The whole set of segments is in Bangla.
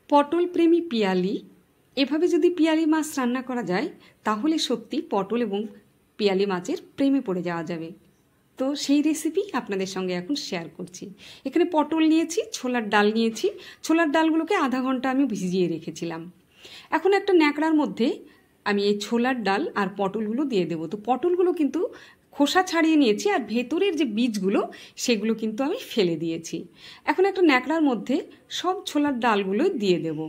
পটল প্রেমী পিয়ালি এভাবে যদি পিয়ালি মাছ রান্না করা যায় তাহলে সত্যি পটল এবং পিয়ালি মাছের প্রেমে পড়ে যাওয়া যাবে। তো সেই রেসিপি আপনাদের সঙ্গে এখন শেয়ার করছি। এখানে পটল নিয়েছি, ছোলার ডাল নিয়েছি। ছোলার ডালগুলোকে আধা ঘন্টা আমি ভিজিয়ে রেখেছিলাম। এখন একটা ন্যাকড়ার মধ্যে আমি এই ছোলার ডাল আর পটলগুলো দিয়ে দেবো। তো পটলগুলো কিন্তু খোসা ছাড়িয়ে নিয়েছি আর ভেতরের যে বীজগুলো সেগুলো কিন্তু আমি ফেলে দিয়েছি। এখন একটা ন্যাকড়ার মধ্যে সব ছোলার ডালগুলো দিয়ে দেব।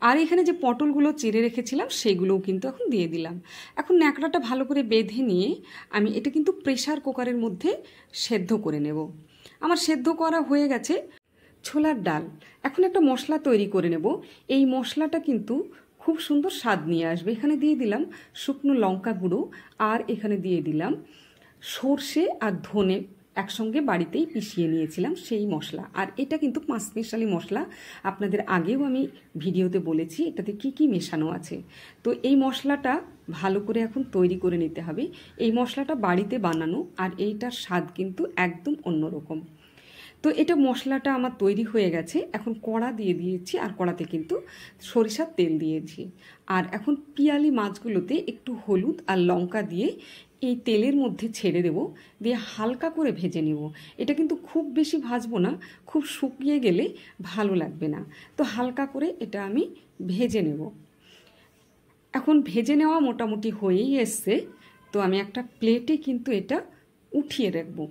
আর এখানে যে পটলগুলো চিড়ে রেখেছিলাম সেগুলোও কিন্তু এখন দিয়ে দিলাম। এখন ন্যাকড়াটা ভালো করে বেঁধে নিয়ে আমি এটা কিন্তু প্রেসার কুকারের মধ্যে সেদ্ধ করে নেব। আমার সেদ্ধ করা হয়ে গেছে ছোলার ডাল। এখন একটা মশলা তৈরি করে নেব। এই মশলাটা কিন্তু খুব সুন্দর স্বাদ নিয়ে আসবে। এখানে দিয়ে দিলাম শুকনো লঙ্কা গুঁড়ো আর এখানে দিয়ে দিলাম সর্ষে আর ধনে একসঙ্গে বাড়িতেই পিষিয়ে নিয়েছিলাম সেই মশলা। আর এটা কিন্তু পাঁচমিশালি মশলা, আপনাদের আগেও আমি ভিডিওতে বলেছি এটাতে কি কি মেশানো আছে। তো এই মশলাটা ভালো করে এখন তৈরি করে নিতে হবে। এই মশলাটা বাড়িতে বানানো আর এইটার স্বাদ কিন্তু একদম অন্যরকম। তো এটা মশলাটা আমার তৈরি হয়ে গেছে। এখন কড়া দিয়ে দিয়েছি আর কড়াতে কিন্তু সরিষার তেল দিয়েছি। আর এখন পিয়ালি মাছগুলোতে একটু হলুদ আর লঙ্কা দিয়ে এই তেলের মধ্যে ছেড়ে দেব, দিয়ে হালকা করে ভেজে নেব। এটা কিন্তু খুব বেশি ভাজবো না, খুব শুকিয়ে গেলে ভালো লাগবে না। তো হালকা করে এটা আমি ভেজে নেব। এখন ভেজে নেওয়া মোটামুটি হয়েই এসছে। তো আমি একটা প্লেটে কিন্তু এটা উঠিয়ে রাখবো।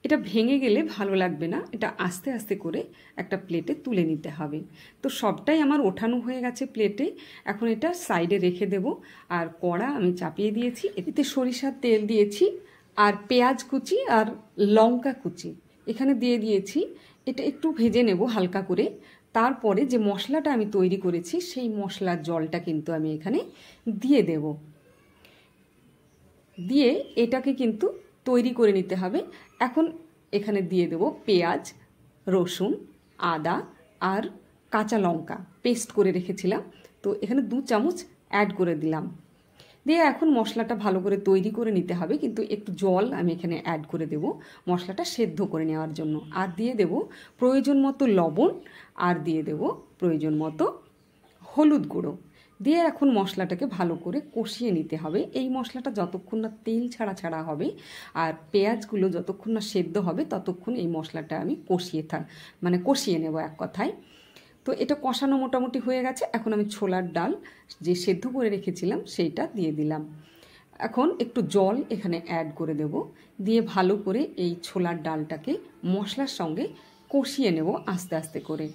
এটা ভেঙে গেলে ভালো লাগবে না, এটা আস্তে আস্তে করে একটা প্লেটে তুলে নিতে হবে। তো সবটাই আমার ওঠানো হয়ে গেছে প্লেটে। এখন এটা সাইডে রেখে দেব। আর কড়া আমি চাপিয়ে দিয়েছি, এতে সরিষার তেল দিয়েছি আর পেঁয়াজ কুচি আর লঙ্কা কুচি এখানে দিয়ে দিয়েছি। এটা একটু ভেজে নেব হালকা করে। তারপরে যে মশলাটা আমি তৈরি করেছি সেই মশলার জলটা কিন্তু আমি এখানে দিয়ে দেব। দিয়ে এটাকে কিন্তু তৈরি করে নিতে হবে। এখন এখানে দিয়ে দেব পেঁয়াজ, রসুন, আদা আর কাঁচা লঙ্কা পেস্ট করে রেখেছিলাম। তো এখানে 2 চামচ অ্যাড করে দিলাম। দিয়ে এখন মশলাটা ভালো করে তৈরি করে নিতে হবে, কিন্তু একটু জল আমি এখানে অ্যাড করে দেব মশলাটা সেদ্ধ করে নেওয়ার জন্য। আর দিয়ে দেব প্রয়োজন মতো লবণ আর দিয়ে দেব প্রয়োজন মতো হলুদ গুঁড়ো। দিয়ে এখন মশলাটাকে ভালো করে কষিয়ে নিতে হবে। এই মশলাটা যতক্ষণ না তেল ছাড়া ছাড়া হবে আর পেঁয়াজগুলো যতক্ষণ না সেদ্ধ হবে ততক্ষণ এই মশলাটা আমি কষিয়ে নেব এক কথায়। তো এটা কষানো মোটামুটি হয়ে গেছে। এখন আমি ছোলার ডাল যে সেদ্ধ করে রেখেছিলাম সেইটা দিয়ে দিলাম। এখন একটু জল এখানে অ্যাড করে দেব, দিয়ে ভালো করে এই ছোলার ডালটাকে মশলার সঙ্গে কষিয়ে নেব আস্তে আস্তে করে।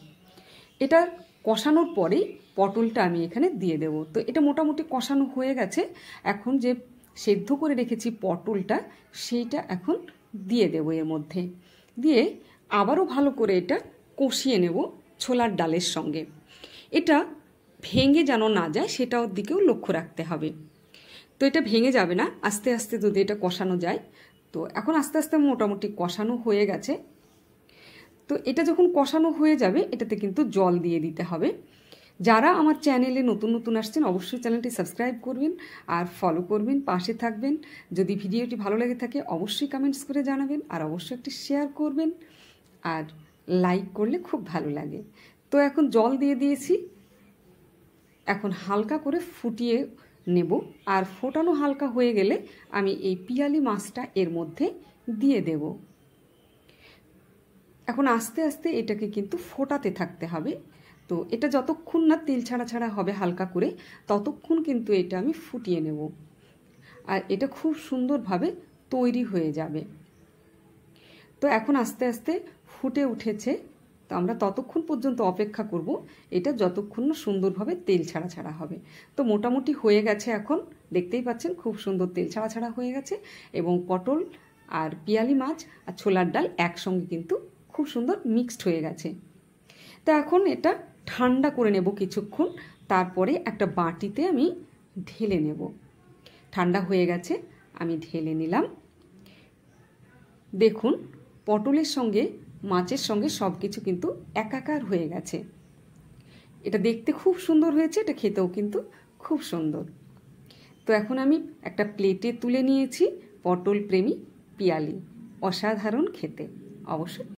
এটা কষানোর পরেই পটলটা আমি এখানে দিয়ে দেব। তো এটা মোটামুটি কষানো হয়ে গেছে। এখন যে সেদ্ধ করে রেখেছি পটলটা সেইটা এখন দিয়ে দেব এর মধ্যে, দিয়ে আবারও ভালো করে এটা কষিয়ে নেব ছোলার ডালের সঙ্গে। এটা ভেঙে যেন না যায় সেটার দিকেও লক্ষ্য রাখতে হবে। তো এটা ভেঙে যাবে না আস্তে আস্তে যদি এটা কষানো যায়। তো এখন আস্তে আস্তে মোটামুটি কষানো হয়ে গেছে। তো এটা যখন কষানো হয়ে যাবে এটাতে কিন্তু জল দিয়ে দিতে হবে। যারা আমার চ্যানেলে নতুন নতুন আসছেন অবশ্যই চ্যানেলটি সাবস্ক্রাইব করবেন আর ফলো করবেন, পাশে থাকবেন। যদি ভিডিওটি ভালো লেগে থাকে অবশ্যই কমেন্টস করে জানাবেন আর অবশ্যই একটি শেয়ার করবেন আর লাইক করলে খুব ভালো লাগে। তো এখন জল দিয়ে দিয়েছি। এখন হালকা করে ফুটিয়ে নেব। আর ফোটানো হালকা হয়ে গেলে আমি এই পিয়ালি মাছটা এর মধ্যে দিয়ে দেব। এখন আস্তে আস্তে এটাকে কিন্তু ফোটাতে থাকতে হবে। তো এটা যতক্ষণ না তেল ছাড়া ছাড়া হবে হালকা করে ততক্ষণ কিন্তু এটা আমি ফুটিয়ে নেব। আর এটা খুব সুন্দরভাবে তৈরি হয়ে যাবে। তো এখন আস্তে আস্তে ফুটে উঠেছে। তো আমরা ততক্ষণ পর্যন্ত অপেক্ষা করব এটা যতক্ষণ না সুন্দরভাবে তেল ছাড়া ছাড়া হবে। তো মোটামুটি হয়ে গেছে। এখন দেখতেই পাচ্ছেন খুব সুন্দর তেল ছাড়া ছাড়া হয়ে গেছে এবং পটল আর পিয়ালি মাছ আর ছোলার ডাল একসঙ্গে কিন্তু খুব সুন্দর মিক্সড হয়ে গেছে। তো এখন এটা ঠান্ডা করে নেব কিছুক্ষণ, তারপরে একটা বাটিতে আমি ঢেলে নেব। ঠান্ডা হয়ে গেছে, আমি ঢেলে নিলাম। দেখুন পটলের সঙ্গে মাছের সঙ্গে সব কিছু কিন্তু একাকার হয়ে গেছে। এটা দেখতে খুব সুন্দর হয়েছে, এটা খেতেও কিন্তু খুব সুন্দর। তো এখন আমি একটা প্লেটে তুলে নিয়েছি পটল প্রেমী পিয়ালি। অসাধারণ খেতে, অবশ্যই